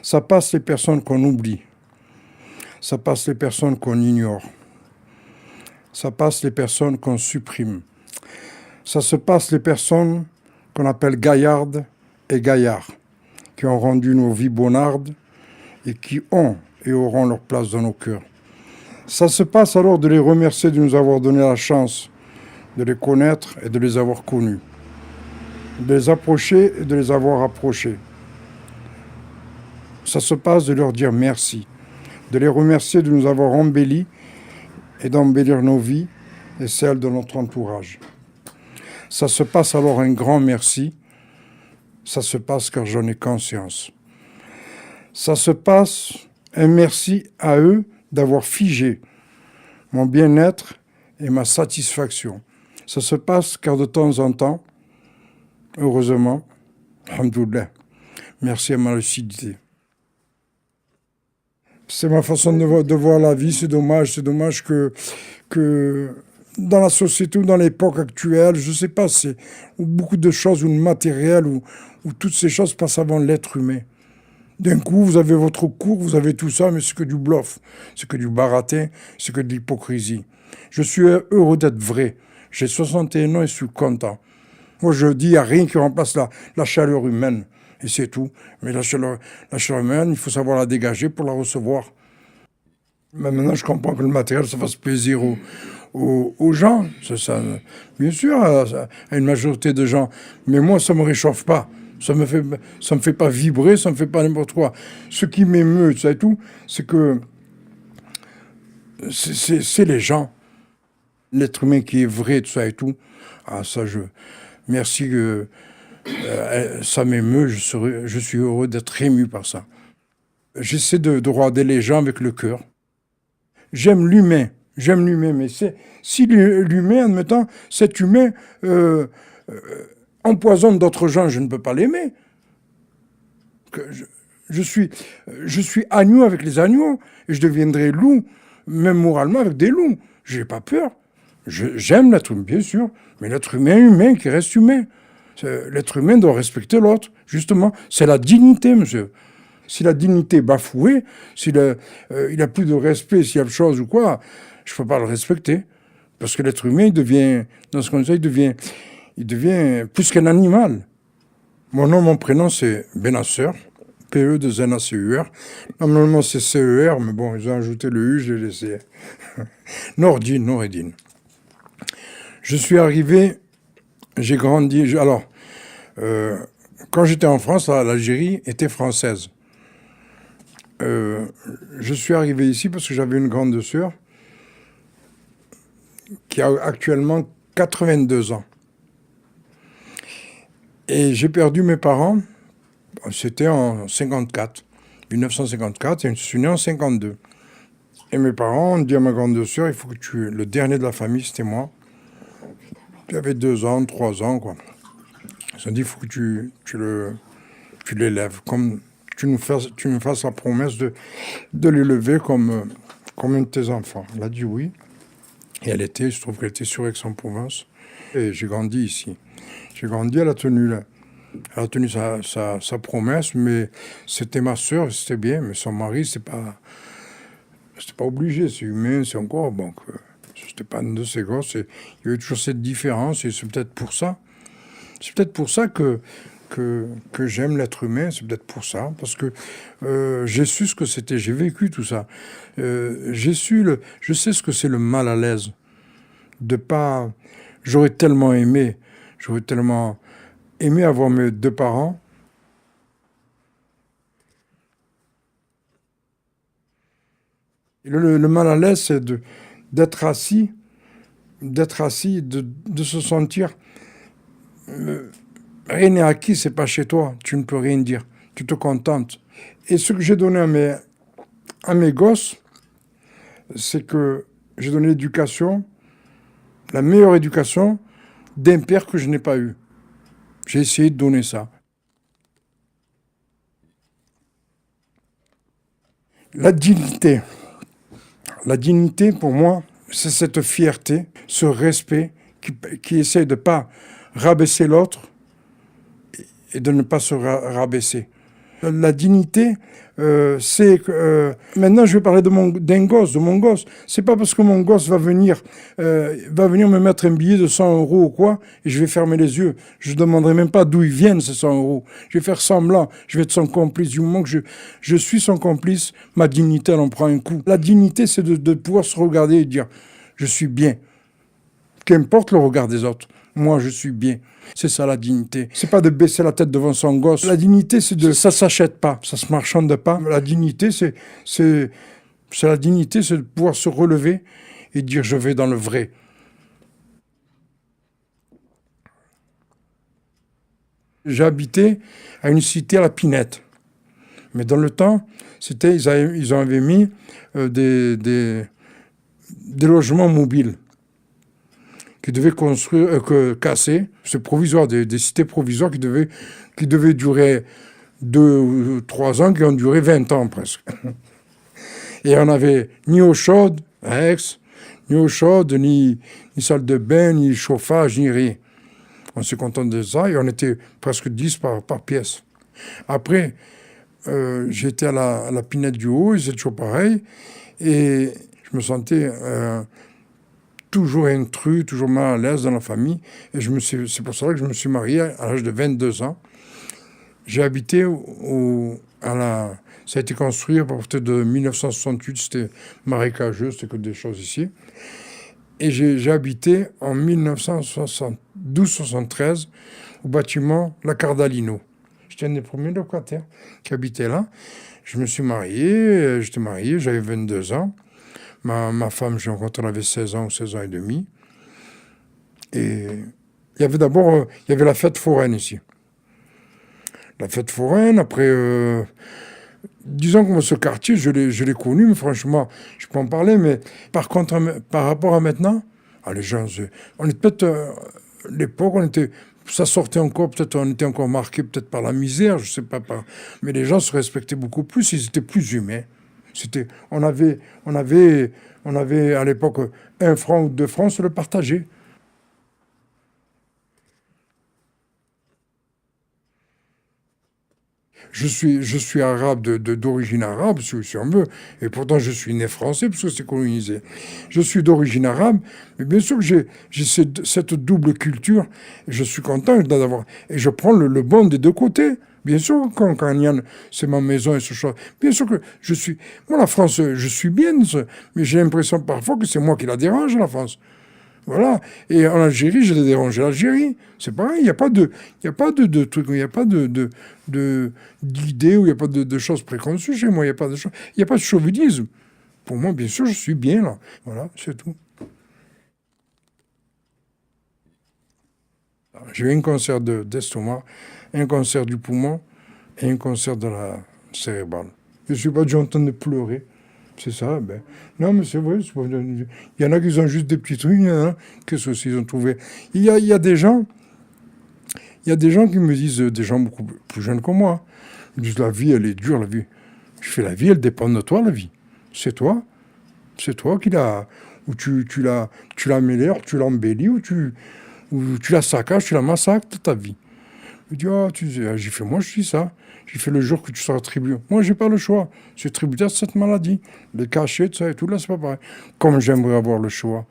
Ça passe les personnes qu'on oublie. Ça passe les personnes qu'on ignore. Ça passe les personnes qu'on supprime. Ça se passe les personnes qu'on appelle gaillardes et gaillards, qui ont rendu nos vies bonardes et qui ont et auront leur place dans nos cœurs. Ça se passe alors de les remercier de nous avoir donné la chance de les connaître et de les avoir connus, de les approcher et de les avoir approchés. Ça se passe de leur dire merci, de les remercier de nous avoir embellis et d'embellir nos vies et celles de notre entourage. Ça se passe alors un grand merci, ça se passe car j'en ai conscience. Ça se passe un merci à eux d'avoir figé mon bien-être et ma satisfaction. Ça se passe car de temps en temps, heureusement, alhamdoulilah, merci à ma lucidité. C'est ma façon de voir la vie, c'est dommage que dans la société ou dans l'époque actuelle, je ne sais pas, c'est où beaucoup de choses, ou le matériel, où toutes ces choses passent avant l'être humain. D'un coup, vous avez votre cours, vous avez tout ça, mais c'est que du bluff, c'est que du baratin, c'est que de l'hypocrisie. Je suis heureux d'être vrai. J'ai 61 ans et je suis content. Moi, je dis, il n'y a rien qui remplace la chaleur humaine. Et c'est tout. Mais la chaleur humaine, il faut savoir la dégager pour la recevoir. Mais maintenant, je comprends que le matériel, ça fasse plaisir aux gens. Bien sûr, à une majorité de gens. Mais moi, ça ne me réchauffe pas. Ça me fait pas vibrer, ça me fait pas n'importe quoi. Ce qui m'émeut, ça et tout, c'est que c'est les gens. L'être humain qui est vrai, tout ça et tout. Ah, ça, merci que ça m'émeut, je suis heureux d'être ému par ça. J'essaie de regarder les gens avec le cœur. J'aime l'humain, mais si l'humain, admettons, cet humain empoisonne d'autres gens, je ne peux pas l'aimer. Je suis agneau avec les agneaux, et je deviendrai loup, même moralement avec des loups. Je n'ai pas peur. J'aime l'être humain, bien sûr, mais l'être humain qui reste humain. L'être humain doit respecter l'autre, justement. C'est la dignité, monsieur. Si la dignité est bafouée, s'il n'a plus de respect, s'il y a quelque chose ou quoi, je ne peux pas le respecter. Parce que l'être humain, il devient, dans ce conseil, il devient plus qu'un animal. Mon nom, mon prénom, c'est Benasser, P-E-2-N-A-C-U-R. Normalement, c'est C-E-R, mais bon, ils ont ajouté le U, je l'ai laissé. Noureddin. Je suis arrivé, j'ai grandi. Alors, quand j'étais en France, l'Algérie était française. Je suis arrivé ici parce que j'avais une grande sœur qui a actuellement 82 ans. Et j'ai perdu mes parents, c'était en 1954, et je suis né en 52. Et mes parents ont dit à ma grande sœur, il faut que le dernier de la famille, c'était moi. J'avais 2 ans, 3 ans, quoi. Ils ont dit, il faut que tu l'élèves, comme tu nous fasses la promesse de l'élever comme un de tes enfants. Elle a dit oui. Et je trouve qu'elle était sur Aix-en-Provence. Et j'ai grandi ici. J'ai grandi, elle a tenu sa promesse, mais c'était ma sœur, c'était bien, mais son mari, c'était pas obligé, c'est humain, c'est encore, bon, c'était pas un de ses gosses, il y a eu toujours cette différence, et c'est peut-être pour ça. C'est peut-être pour ça que j'aime l'être humain, c'est peut-être pour ça, parce que j'ai su ce que c'était, j'ai vécu tout ça. Je sais ce que c'est le mal à l'aise. J'aurais tellement aimé avoir mes 2 parents. Le mal à l'aise, c'est d'être assis, de se sentir rien n'est acquis, c'est pas chez toi, tu ne peux rien dire, tu te contentes. Et ce que j'ai donné à mes gosses, c'est que j'ai donné l'éducation, la meilleure éducation d'un père que je n'ai pas eu. J'ai essayé de donner ça. La dignité pour moi, c'est cette fierté, ce respect qui essaie de ne pas rabaisser l'autre et de ne pas se rabaisser. La dignité, c'est que... maintenant, je vais parler d'un gosse, de mon gosse. C'est pas parce que mon gosse va venir me mettre un billet de 100 euros ou quoi, et je vais fermer les yeux. Je ne demanderai même pas d'où ils viennent, ces 100 euros. Je vais faire semblant. Je vais être son complice. Du moment que je suis son complice, ma dignité, elle en prend un coup. La dignité, c'est de pouvoir se regarder et dire « je suis bien ». Qu'importe le regard des autres. Moi, je suis bien. C'est ça la dignité. C'est pas de baisser la tête devant son gosse. La dignité, ça s'achète pas, ça se marchande pas. La dignité, c'est la dignité, c'est de pouvoir se relever et dire je vais dans le vrai. J'ai habité à une cité à la Pinette. Mais dans le temps, ils avaient mis des logements mobiles qui devaient casser. C'est provisoire, des cités provisoires qui devaient durer 2 ou 3 ans, qui ont duré 20 ans presque. Et on n'avait ni eau chaude à Aix, ni eau chaude, ni salle de bain, ni chauffage, ni rien. On s'est content de ça et on était presque 10 par pièce. Après, j'étais à la Pinette du Haut, et c'est toujours pareil. Et je me sentais toujours intrus, toujours mal à l'aise dans la famille. Et c'est pour ça que je me suis marié à l'âge de 22 ans. J'ai habité ça a été construit à partir de 1968, c'était marécageux, c'était que des choses ici. Et j'ai habité en 1972-73 au bâtiment La Cardalino. J'étais un des premiers locataires qui habitait là. Je me suis marié, j'avais 22 ans. Ma femme, j'ai rencontré, elle avait 16 ans ou 16 ans et demi. Et il y avait la fête foraine ici. La fête foraine, après, disons que ce quartier, je l'ai connu, mais franchement, je peux en parler, mais par contre, par rapport à maintenant, les gens, on est peut-être, l'époque, ça sortait encore, peut-être on était encore marqué peut-être par la misère, je sais pas, mais les gens se respectaient beaucoup plus, ils étaient plus humains. On avait à l'époque 1 franc ou 2 francs, on se le partageait. Je suis arabe d'origine arabe, si on veut, et pourtant je suis né français parce que c'est colonisé. Je suis d'origine arabe, mais bien sûr que j'ai cette double culture. Et je suis content d'avoir, et je prends le bon des deux côtés. Bien sûr, quand Yann, c'est ma maison et ce choix. Bien sûr que moi la France, je suis bien, mais j'ai l'impression parfois que c'est moi qui la dérange, la France. Voilà. Et en Algérie, j'ai dérangé l'Algérie. C'est pareil, il n'y a pas de trucs, il n'y a pas d'idées, ou il n'y a pas de choses préconçues chez moi, il n'y a pas de chauvinisme. Pour moi, bien sûr, je suis bien là. Voilà, c'est tout. J'ai eu un cancer d'estomac, un cancer du poumon et un cancer de la cérébrale. Je ne suis pas déjà en train de pleurer. C'est ça, ben. Non, mais c'est vrai. Il y en a qui ont juste des petits trucs, hein. Qu'est-ce qu'ils ont trouvé? Il y a des gens qui me disent, des gens beaucoup plus jeunes que moi, ils disent la vie, elle est dure, la vie. Je fais la vie, elle dépend de toi, la vie. C'est toi qui l'as, ou tu l'améliores, tu l'embellis, ou tu la saccages, tu la massacres toute ta vie. Je dis, j'ai fait, moi, je dis ça. J'ai fait le jour que tu seras tributaire. Moi, j'ai pas le choix. Je suis tributaire de cette maladie. Les cachets, tout ça et tout, là, c'est pas pareil. Comme j'aimerais avoir le choix.